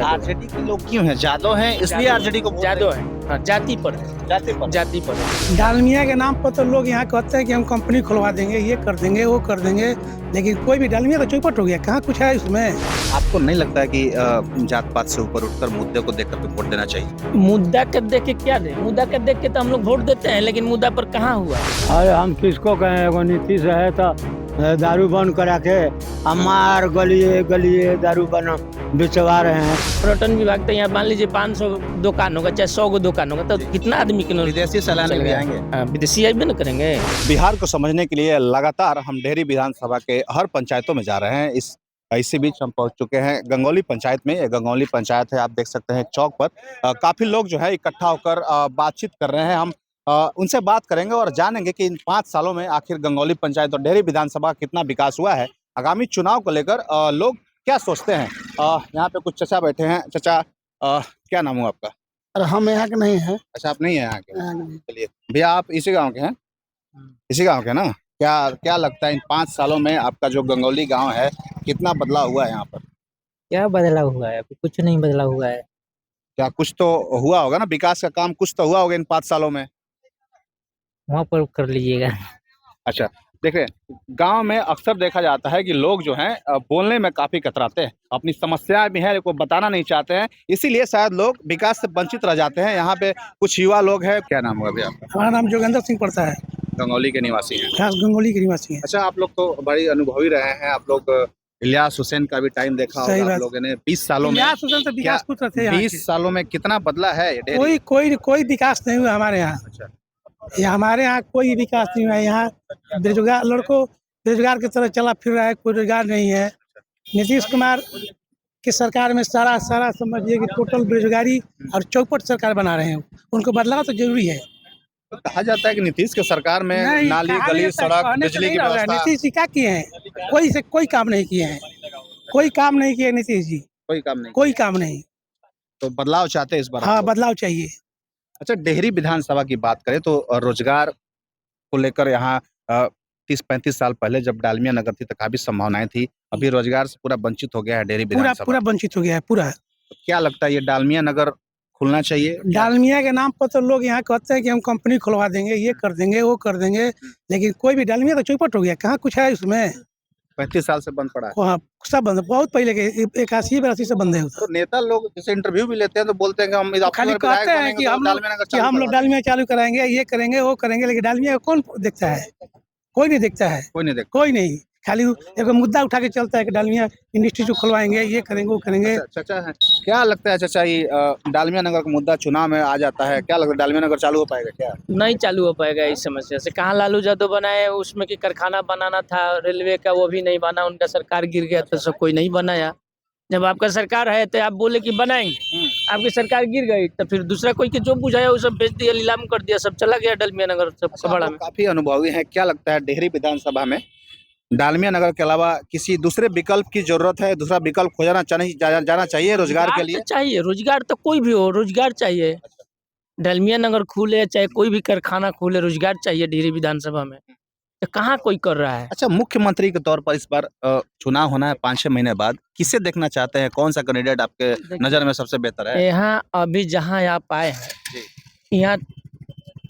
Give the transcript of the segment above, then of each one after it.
RJD के लोग क्यों हैं? जादव हैं इसलिए आरजेडी को जादव है। हाँ, जाति पर है। जाति पर है। डालमिया के नाम पर तो लोग यहाँ कहते हैं कि हम कंपनी खुलवा देंगे, ये कर देंगे, वो कर देंगे, लेकिन कोई भी डालमिया तो चौपट हो गया, कहाँ कुछ है इसमें। आपको नहीं लगता है कि जात पात से ऊपर उठकर मुद्दे को देख करके वोट देना चाहिए? मुद्दा के देख के क्या दे? मुद्दा के देख के तो हम लोग वोट देते हैं, लेकिन मुद्दा पर कहाँ हुआ? अरे हम किसको कहें, एगो नीतीश है तो दारू बंद करा के हमार गलिए गलिए दारू बना बेचवा रहे हैं। पर्यटन विभाग तो यहाँ मान लीजिए 500 दुकान होगा, चाहे 100 दुकान होगा, तो कितना आदमी के विदेशी सैलानी भी आएंगे। विदेशी आएंगे ना करेंगे। बिहार को समझने के लिए लगातार हम डेहरी विधानसभा के हर पंचायतों में जा रहे हैं। इसी बीच हम पहुंच चुके हैं गंगौली पंचायत में। ये गंगौली पंचायत है, आप देख सकते हैं चौक पर काफी लोग जो है इकट्ठा होकर बातचीत कर रहे हैं। हम उनसे बात करेंगे और जानेंगे कि इन 5 सालों में आखिर गंगौली पंचायत और डेहरी विधानसभा कितना विकास हुआ है। आगामी चुनाव को लेकर लोग क्या सोचते हैं। यहाँ पे कुछ चचा बैठे हैं। चचा, क्या नाम हुआ आपका? अरे हम यहाँ के नहीं हैं। अच्छा, आप नहीं है यहाँ के? चलिए भैया, आप इसी गांव के हैं? इसी गांव के ना? क्या लगता है इन 5 सालों में आपका जो गंगौली गांव है कितना बदलाव हुआ है यहाँ पर? क्या बदलाव हुआ है? कुछ नहीं बदलाव हुआ है। क्या कुछ तो हुआ होगा ना, विकास का काम कुछ तो हुआ होगा इन 5 सालों में। वहाँ पर कर लीजिएगा। अच्छा, देखिए गांव में अक्सर देखा जाता है कि लोग जो हैं बोलने में काफी कतराते हैं, अपनी समस्याएं भी है को बताना नहीं चाहते हैं, इसीलिए शायद लोग विकास से वंचित रह जाते हैं। यहाँ पे कुछ युवा लोग हैं। क्या नाम हुआ भैया आपका? हमारा नाम जोगेंद्र सिंह पड़ता है। गंगौली के निवासी हैं? खास गंगौली के निवासी हैं। अच्छा, आप लोग तो बड़ी अनुभवी रहे हैं। आप लोग इलियास हुसैन का भी टाइम देखा होगा आप लोगों ने। 20 सालों में इलियास हुसैन से विकास कुछ थे यहाँ 20 सालों में कितना बदला है ये डेहरी? कोई विकास नहीं हुआ हमारे यहाँ। अच्छा, हमारे यहाँ कोई विकास नहीं हुआ। यहाँ बेरोजगार लड़कों बेरोजगार की तरह चला फिर रहा है, कोई रोजगार नहीं है। नीतीश कुमार की सरकार में सारा समझिए कि टोटल बेरोजगारी और चौपट सरकार बना रहे हैं। उनको बदलाव तो जरूरी है। तो कहा जाता है कि नीतीश के सरकार में नाली गली सड़क बिजली की व्यवस्था। नीतीश जी क्या किए हैं? कोई काम नहीं किए हैं। कोई काम नहीं किए नीतीश जी। कोई काम नहीं। तो बदलाव चाहते हैं इस बार? हाँ, बदलाव चाहिए। अच्छा, डेहरी विधानसभा की बात करें तो रोजगार को लेकर यहाँ 30-35 साल पहले जब डालमिया नगर थी तो काफी संभावनाएं थी। अभी रोजगार से पूरा वंचित हो गया है डेहरी विधानसभा। पूरा वंचित हो गया है पूरा। तो क्या लगता है ये डालमिया नगर खुलना चाहिए? डालमिया के नाम पर तो लोग यहाँ कहते हैं कि हम कंपनी खुलवा देंगे, ये कर देंगे, वो कर देंगे, लेकिन कोई भी डालमिया तो चौपट हो गया, कहाँ कुछ है उसमें। 35 साल से बंद पड़ा है। हाँ, सब बंद, बहुत पहले के 81-82 से बंद है। तो नेता लोग जैसे इंटरव्यू भी लेते हैं तो बोलते हैं कि हम खाली कहते हैं कि हम लोग डालमिया चालू कराएंगे, ये करेंगे, वो करेंगे, लेकिन डालमिया कौन देखता है? कोई नहीं देखता है। कोई नहीं। खाली एक मुद्दा उठा के चलता है कि डालमिया इंडस्ट्री जो खुलवाएंगे, ये करेंगे, वो करेंगे। चाचा है, क्या लगता है चाचा ये डालमिया नगर का मुद्दा चुनाव में आ जाता है, क्या लगता है डालमिया नगर चालू हो पाएगा? क्या नहीं चालू हो पाएगा इस समस्या से। कहाँ लालू यादव बनाए, उसमें की कारखाना बनाना था रेलवे का, वो भी नहीं बना। उनका सरकार गिर गया तो सब कोई नहीं बनाया। जब आपका सरकार है तो आप बोले कि बनाएंगे, आपकी सरकार गिर गई तो फिर दूसरा कोई के जो बुझाया वो सब बेच दिया, नीलाम कर दिया, सब चला गया डालमिया नगर सब बड़ा में। काफी अनुभवी है। क्या लगता है डेहरी विधानसभा में डालमिया नगर के अलावा किसी दूसरे विकल्प की जरूरत है? दूसरा विकल्प खोजना जाना चाहिए रोजगार के लिए? चाहिए रोजगार, तो कोई भी हो रोजगार चाहिए। डालमिया नगर खुले चाहे कोई भी कारखाना खुले, रोजगार चाहिए डेहरी विधानसभा में। तो कहाँ कोई कर रहा है? अच्छा, मुख्यमंत्री के तौर पर इस बार चुनाव होना है 5-6 महीने बाद, किसे देखना चाहते हैं? कौन सा कैंडिडेट आपके नजर में सबसे बेहतर है? यहाँ अभी जहाँ आप आए हैं यहाँ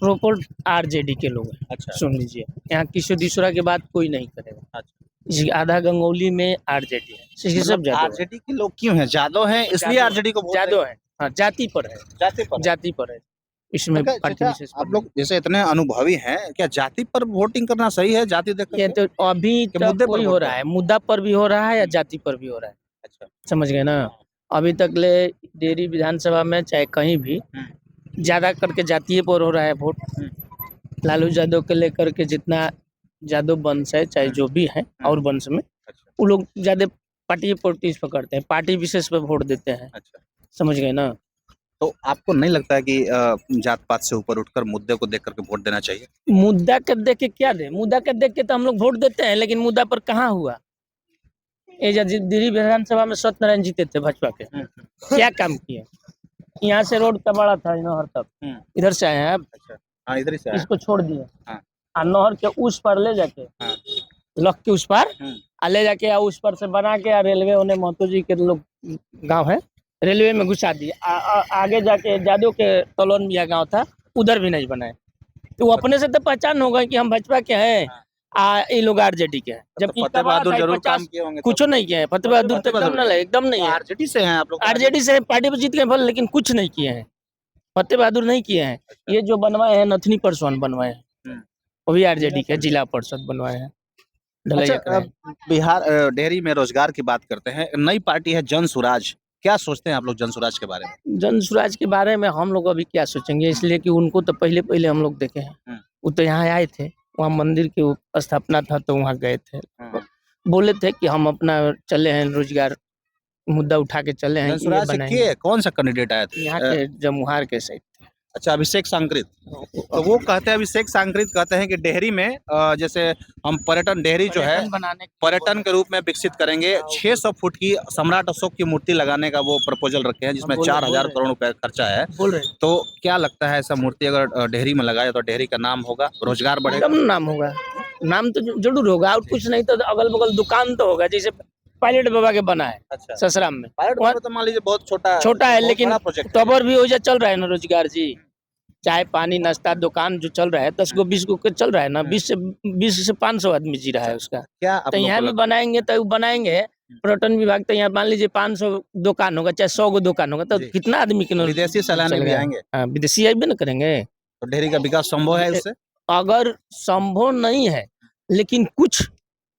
प्रॉपर आरजेडी के लोग हैं। अच्छा, सुन लीजिए, यहाँ किशोर दूसरा के बाद कोई नहीं करेगा। अच्छा, आधा गंगौली में आरजेडी है। सब आरजेडी के लोग क्यों हैं? जादव हैं इसलिए आरजेडी को जादव है। हाँ, जाति पर है। जाति पर है इसमें। आप लोग जैसे इतने अनुभवी हैं, क्या जाति पर वोटिंग करना सही है? जाति देख ये तो अभी तक कोई हो रहा है, मुद्दा पर भी हो रहा है या जाति पर भी हो रहा है। अच्छा, समझ गए ना? अभी तक ले डेहरी विधानसभा में चाहे कहीं भी ज्यादा करके जातीय पर हो रहा है वोट। लालू यादव के लेकर के जितना यादव वंश है, चाहे जो भी है और वंश में, वो लोग ज्यादा पार्टी पॉलिटिक्स पकड़ते हैं, पार्टी विशेष पे वोट देते हैं। अच्छा, समझ गए ना? तो आपको नहीं लगता है कि जात पात से ऊपर उठकर मुद्दे को देख करके वोट देना चाहिए? मुद्दा के देख के क्या दे? मुद्दा के देख के तो हम लोग वोट देते हैं, लेकिन मुद्दा पर कहाँ हुआ? ये डेहरी विधानसभा में सत्यनारायण जीते थे भाजपा के, क्या काम किए? यहाँ से रोड का बड़ा था नहर तक, इधर से आए हैं आप। अच्छा, हाँ, इधर ही से इसको छोड़ दिए हाँ। नहर के उस पर ले जाके लख के उस पर ले जाके उस पर से बना के रेलवे उन्हें महतो जी के लोग गांव है रेलवे में घुसा दिए। आगे जाके जादव के तलोन मिया गांव था, उधर भी नहीं बनाए। तो वो अपने से तो पहचान होगा कि हम भाजपा के हैं, ये लोग आरजेडी के हैं। जबकि फतेह बहादुर जरूर काम किए होंगे। कुछ नहीं किए हैं। फतेह बहादुर तो एकदम नहीं है। आरजेडी से हैं आप लोग? आरजेडी से पार्टी पर जीत गए फल, लेकिन कुछ नहीं किए हैं। फतेह बहादुर नहीं किए हैं। ये जो बनवाए हैं नथनी परसोन बनवाए हैं, वो भी आरजेडी के जिला परिषद बनवाए हैं। ढलैया अच्छा, अब बिहार डेहरी में रोजगार की बात करते हैं, नई पार्टी है जन सुराज, क्या सोचते हैं आप लोग जन सुराज के बारे में? जन स्वराज के बारे में हम लोग अभी क्या सोचेंगे, इसलिए कि उनको तो पहले हम लोग देखे हैं। वो तो यहाँ आए थे, वहाँ मंदिर की स्थापना था तो वहाँ गए थे। बोले थे कि हम अपना चले हैं, रोजगार मुद्दा उठा के चले हैं। जन सुराज से के कौन सा कैंडिडेट आया था? यहाँ के जमुहार के साइड। अच्छा, अभिषेक सांकृत। तो वो कहते हैं, अभिषेक सांकृत कहते हैं कि डेहरी में जैसे हम पर्यटन, डेहरी जो है पर्यटन के रूप में विकसित करेंगे। 600 फुट की सम्राट अशोक की मूर्ति लगाने का वो प्रपोजल रखे हैं, जिसमें 4000 करोड़ रुपए खर्चा है। तो क्या लगता है, ऐसा मूर्ति अगर डेहरी में लगाए तो डेहरी का नाम होगा, रोजगार बढ़ेगा? एकदम नाम होगा, नाम तो जरूर होगा। और कुछ नहीं तो अगल बगल दुकान तो होगा, जैसे पायलट बाबा के बना है। अच्छा। ससराम में तो मान लीजिए बहुत छोटा है, लेकिन तबर भी हो जा चल रहा है ना रोजगार जी। चाय पानी नाश्ता दुकान जो चल रहा है, 10 गो 20 गो के चल रहा है ना, 20 से 500 आदमी जी रहा है उसका। क्या तो यहाँ भी बनाएंगे तो बनाएंगे पर्यटन विभाग, तो यहाँ मान लीजिए 500 दुकान होगा, चाहे 100 गो दुकान होगा, तो कितना आदमी के विदेशी सैलानी भी आएंगे? विदेशी आएंगे ना करेंगे। तो डेहरी का विकास संभव है इससे? अगर संभव नहीं है, लेकिन कुछ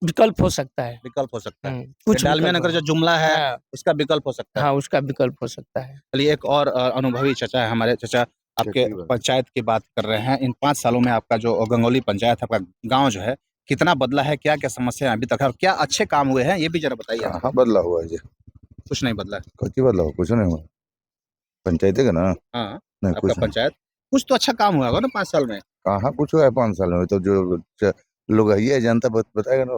विकल्प हो सकता है। विकल्प हो सकता है। कुछ डालमिया नगर जो जुमला है, उसका विकल्प हो सकता है। हाँ, उसका विकल्प हो सकता है। चलिए, एक और अनुभवी चाचा है हमारे। चाचा, आपके पंचायत की बात कर रहे हैं। इन 5 सालों में आपका जो गंगौली पंचायत, आपका गांव जो है, कितना बदला है, क्या क्या समस्या अभी तक है, और क्या अच्छे काम हुए हैं, ये भी जरा बताइए। हाँ, बदला हुआ है जी। कुछ नहीं बदला? कुछ बदला हुआ? कुछ नहीं हुआ। पंचायत है ना? हाँ, नहीं, आपका पंचायत कुछ तो अच्छा काम हुआ होगा ना 5 साल में? कहाँ कुछ हुआ है 5 साल में? तो जो लोग है जनता बताएगा ना,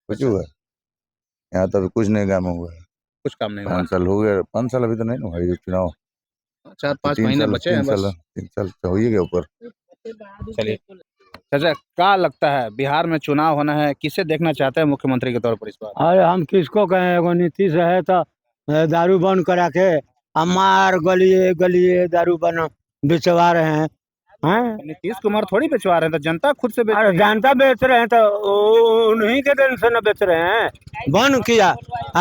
कुछ हुआ है? यहाँ तो कुछ नहीं काम हुआ है। कुछ काम नहीं हुआ? 5 साल हो गया। 5 साल अभी तो नहीं हुआ ये चुनाव। 4-5 महीने बचे हैं बस। 3 साल तो हो ही गया ऊपर। चलिए चाचा, क्या लगता है बिहार में चुनाव होना है, किसे देखना चाहते हैं मुख्यमंत्री के तौर पर इस बार? अरे हम किसको कहें, एगो नीतीश है तो दारू बंद करा के हमार गलिए गलिए दारू बना बेचवा रहे हैं। नीतीश कुमार थोड़ी बेचवा रहे हैं, तो जनता खुद से बेच रही है। अरे जनता बेच रहे हैं तो उन्हीं के दिन से न बेच रहे हैं। बंद किया,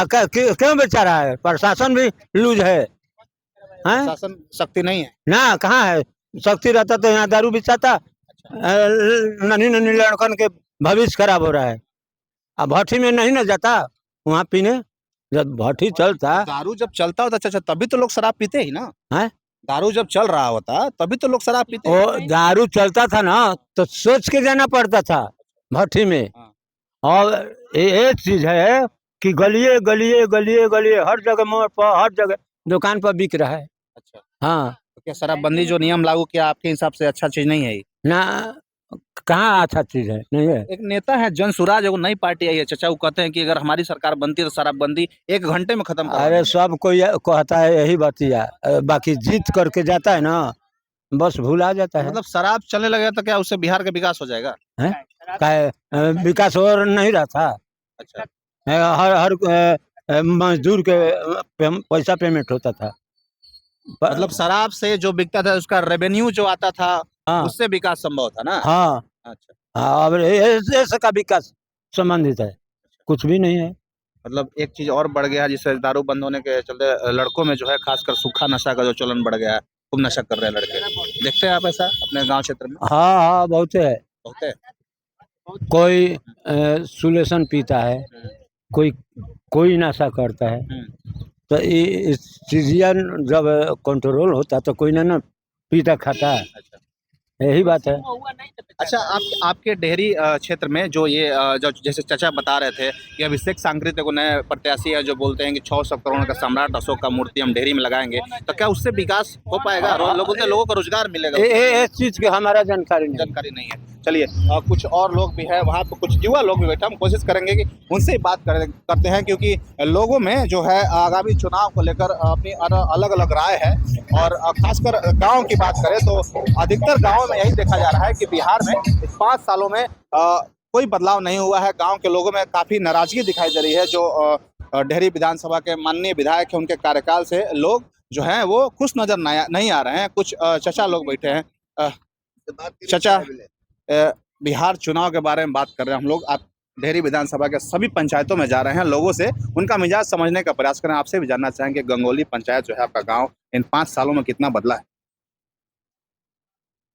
क्यों बेचा रहा है? प्रशासन भी लूज है। शासन शक्ति नहीं है ना, कहाँ है शक्ति? रहता तो यहाँ दारू बेचाता। नन्ही नन्ही लड़कन के भविष्य खराब हो रहा है। अब भट्टी में नहीं ना जाता वहाँ पीने, जब भट्टी चलता। दारू जब चलता होता चाचा, तभी तो लोग शराब पीते ही ना। है दारू जब चल रहा होता तभी तो लोग शराब पीते। वो दारू चलता था ना, तो सोच के जाना पड़ता था भट्टी में। और एक चीज है कि गलिए गलिए गलिए गलिए हर जगह, मोड़ पर हर जगह दुकान पर बिक रहा है। अच्छा। हाँ, तो क्या शराबबंदी जो नियम लागू किया आपके हिसाब से अच्छा चीज नहीं है? ना, कहाँ अच्छा चीज है? नहीं है। एक नेता है जन सुराज, वो नई पार्टी आई है चाचा, वो कहते हैं कि अगर हमारी सरकार बनती है तो शराबबंदी 1 घंटे में खत्म कर। अरे सब कोई कहता है यही बतिया, बाकी जीत करके जाता है ना, बस भूला जाता है। मतलब शराब चलने लगेगा तो क्या उससे बिहार का विकास हो जाएगा? का विकास और नहीं रहा था। अच्छा। हर मजदूर के पैसा पेमेंट होता था। मतलब शराब से जो बिकता था उसका रेवेन्यू जो आता था, हाँ, उससे विकास संभव था ना? हाँ। अच्छा। हाँ, अब ऐसे का विकास संबंधित है, कुछ भी नहीं है। मतलब एक चीज और बढ़ गया है, जिससे दारू बंद होने के चलते लड़कों में जो है खासकर सूखा नशा का जो चलन बढ़ गया है, खूब नशा कर रहे हैं लड़के। देखते हैं आप ऐसा अपने गांव क्षेत्र में? हाँ हाँ, बहुत है। बहुत है। कोई सुलेशन पीता है, कोई नशा करता है। तो इस चीजिया जब कंट्रोल होता तो कोई ना पीता खाता है। यही बात है। अच्छा, आपके डेहरी क्षेत्र में जो ये जो जैसे चाचा बता रहे थे कि अभिषेक सांकृत को नए प्रत्याशी है जो बोलते हैं कि 600 करोड़ का सम्राट अशोक का मूर्ति हम डेहरी में लगाएंगे, तो क्या उससे विकास हो पाएगा? लोगों को रोजगार मिलेगा? इस चीज की हमारा जानकारी नहीं है। चलिए, कुछ और लोग भी है वहाँ पर, कुछ युवा लोग भी बैठे, हम कोशिश करेंगे कि उनसे ही बात करते हैं, क्योंकि लोगों में जो है आगामी चुनाव को लेकर अपनी अलग अलग राय है। और खासकर गांव की बात करें तो अधिकतर गांवों में यही देखा जा रहा है कि बिहार में इस 5 सालों में कोई बदलाव नहीं हुआ है। गांव के लोगों में काफ़ी नाराजगी दिखाई दे रही है। जो डेहरी विधानसभा के माननीय विधायक हैं, उनके कार्यकाल से लोग जो हैं वो खुश नजर नहीं आ रहे हैं। कुछ चचा लोग बैठे हैं। चचा, बिहार चुनाव के बारे में बात कर रहे हैं हम लोग। आप डेहरी विधानसभा के सभी पंचायतों में जा रहे हैं, लोगों से उनका मिजाज समझने का प्रयास करें। आपसे भी जानना चाहेंगे गंगौली पंचायत जो है आपका गांव इन 5 सालों में कितना बदला है?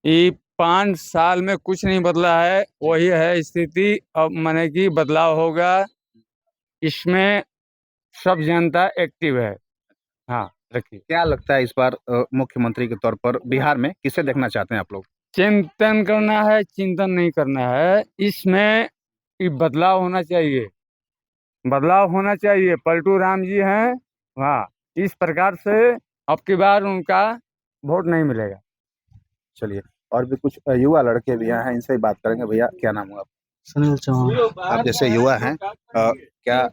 ये 5 साल में कुछ नहीं बदला है, वही है स्थिति। अब माने कि बदलाव होगा, इसमें सब जनता एक्टिव है। हाँ, रखिए। क्या लगता है इस बार मुख्यमंत्री के तौर पर बिहार में किसे देखना चाहते हैं आप लोग? चिंतन करना है, चिंतन नहीं करना है। इसमें ये बदलाव होना चाहिए, बदलाव होना चाहिए। पलटू राम जी हैं, हाँ, इस प्रकार से अब की बार उनका वोट नहीं मिलेगा। चलिए, और भी कुछ युवा लड़के भी यहाँ हैं, इनसे ही बात करेंगे। भैया क्या नाम हुआ? सुनील चौहान। आप जैसे युवा हैं, क्या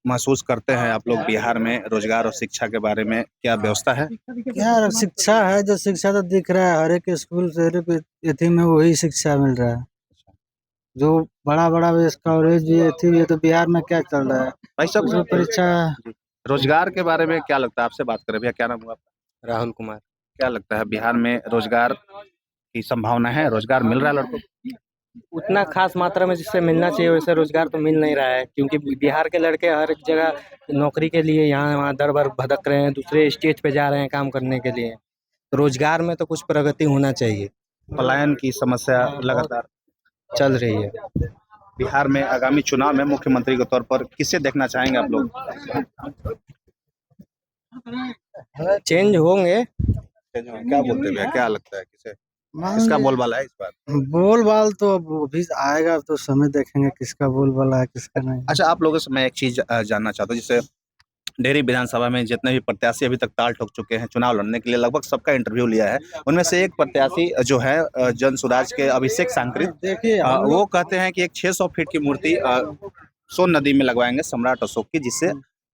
महसूस करते हैं आप लोग बिहार में रोजगार और शिक्षा के बारे में? क्या व्यवस्था है? यार शिक्षा है, जो शिक्षा तो दिख रहा है हर एक स्कूल से, हर एक एथी में वही शिक्षा मिल रहा है। जो बड़ा बड़ा कॉलेज ये तो बिहार में क्या चल रहा है? भाई साहब, जो परीक्षा रोजगार के बारे में क्या लगता है? आपसे बात करें। भैया क्या नाम हुआ आपका? राहुल कुमार। क्या लगता है बिहार में रोजगार की संभावना है? रोजगार मिल रहा है लड़कों को? उतना खास मात्रा में जिससे मिलना चाहिए वैसे रोजगार तो मिल नहीं रहा है, क्योंकि बिहार के लड़के हर एक जगह नौकरी के लिए यहाँ वहाँ दर बर भटक रहे हैं, दूसरे स्टेट पे जा रहे हैं काम करने के लिए। तो रोजगार में तो कुछ प्रगति होना चाहिए। पलायन की समस्या लगातार चल रही है। बिहार में आगामी चुनाव में मुख्यमंत्री के तौर पर किसे देखना चाहेंगे आप लोग? चेंज होंगे। क्या बोलते हैं भैया, क्या लगता है किसे, किसका बोलबाला है इस बार? बोलबाल तो अब अभी आएगा तो समय देखेंगे किसका बोलबाला है किसका नहीं। अच्छा, आप लोगों से मैं एक चीज जानना चाहता हूँ। जैसे डेहरी विधानसभा में जितने भी प्रत्याशी अभी तक ताल ठोक चुके हैं चुनाव लड़ने के लिए, लगभग सबका इंटरव्यू लिया है। उनमें से एक प्रत्याशी जो है जन सुराज के अभिषेक सांकृत, देखिए वो कहते हैं कि एक 600 फीट की मूर्ति सोन नदी में लगवाएंगे सम्राट अशोक की, जिससे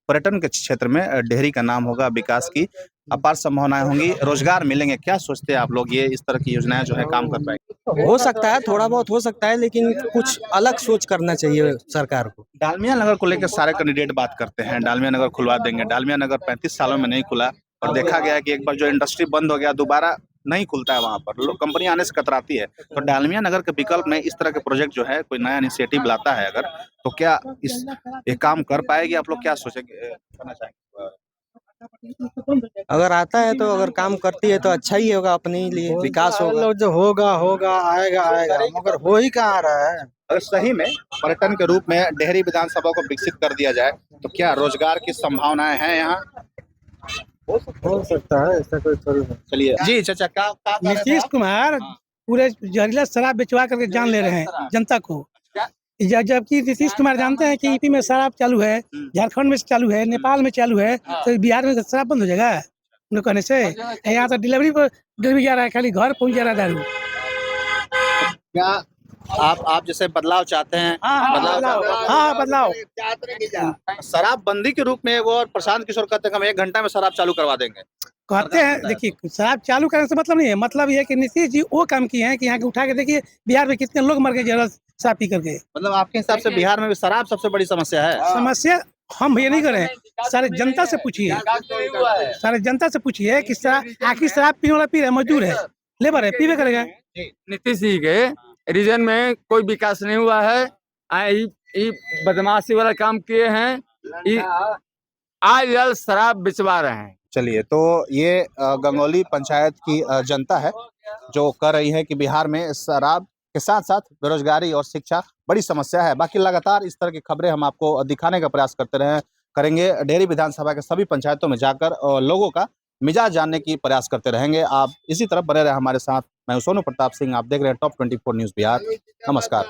पर्यटन के क्षेत्र में डेहरी का नाम होगा, विकास की अपार संभावनाएं होंगी, रोजगार मिलेंगे। क्या सोचते हैं आप लोग, ये इस तरह की योजनाएं जो है काम कर पाएंगी? हो सकता है, थोड़ा बहुत हो सकता है, लेकिन कुछ अलग सोच करना चाहिए सरकार को। डालमिया नगर को लेकर सारे कैंडिडेट बात करते हैं, डालमिया नगर खुलवा देंगे। डालमिया नगर 35 सालों में नहीं खुला, और देखा गया कि एक बार जो इंडस्ट्री बंद हो गया दोबारा नहीं खुलता है, वहां पर लोग कंपनी आने से कतराती है। तो डालमिया नगर के विकल्प में इस तरह के प्रोजेक्ट जो है कोई नया इनिशिएटिव लाता है अगर, तो क्या इस ये काम कर पाएगी? आप लोग क्या सोचेंगे, करना चाहेंगे? अगर आता है तो, अगर काम करती है तो अच्छा ही होगा, अपने लिए विकास होगा। जो होगा होगा, आएगा आएगा, मगर हो ही कहाँ रहा है। अगर सही में पर्यटन के रूप में डेहरी विधानसभा को विकसित कर दिया जाए तो क्या रोजगार की संभावनाएं हैं यहाँ? हो सकता है, ऐसा कोई थोड़ी है। चलिए जी चाचा, क्या नीतीश कुमार पूरे जहरीला शराब बेचवा करके जान ले रहे हैं जनता को, जबकि नीतीश कुमार जानते हैं कि यूपी में शराब चालू है, झारखंड में चालू है, नेपाल में चालू है, तो बिहार में शराब बंद हो जाएगा उनको कहने से? यहाँ तो डिलीवरी पर डिलीवरी जा रहा है, खाली घर पहुंच जा रहा है दारू। क्या आप जैसे बदलाव चाहते हैं? बदलाव। शराब बंदी के रूप में वो, और प्रशांत किशोर कहते हैं हम 1 घंटा में शराब चालू करवा देंगे। कहते हैं, देखिए शराब चालू करने से मतलब नहीं है, मतलब ये है कि नीतीश जी वो काम किए हैं कि यहाँ के उठा के देखिए बिहार में कितने लोग मर गए जहर शराब पी करके। मतलब आपके हिसाब से बिहार में भी शराब सबसे बड़ी समस्या है? समस्या हम ये नहीं कर रहे हैं, सारे जनता से पूछिए, सारे जनता से पूछिए कि आखिर शराब पीने वाला पी रहा है, मजदूर है, लेबर है, पीवे करेगा। नीतीश जी के रीजन में कोई विकास नहीं हुआ है, बदमाशी वाला काम किए हैं, आज शराब बिचवा रहे हैं। चलिए, तो ये गंगौली पंचायत की जनता है जो कह रही है कि बिहार में शराब के साथ साथ बेरोजगारी और शिक्षा बड़ी समस्या है। बाकी लगातार इस तरह की खबरें हम आपको दिखाने का प्रयास करेंगे। डेहरी विधानसभा के सभी पंचायतों में जाकर लोगों का मिजाज जानने की प्रयास करते रहेंगे। आप इसी तरह बने रहे हमारे साथ। मैं सोनू प्रताप सिंह, आप देख रहे हैं टॉप 24 न्यूज़ बिहार। नमस्कार।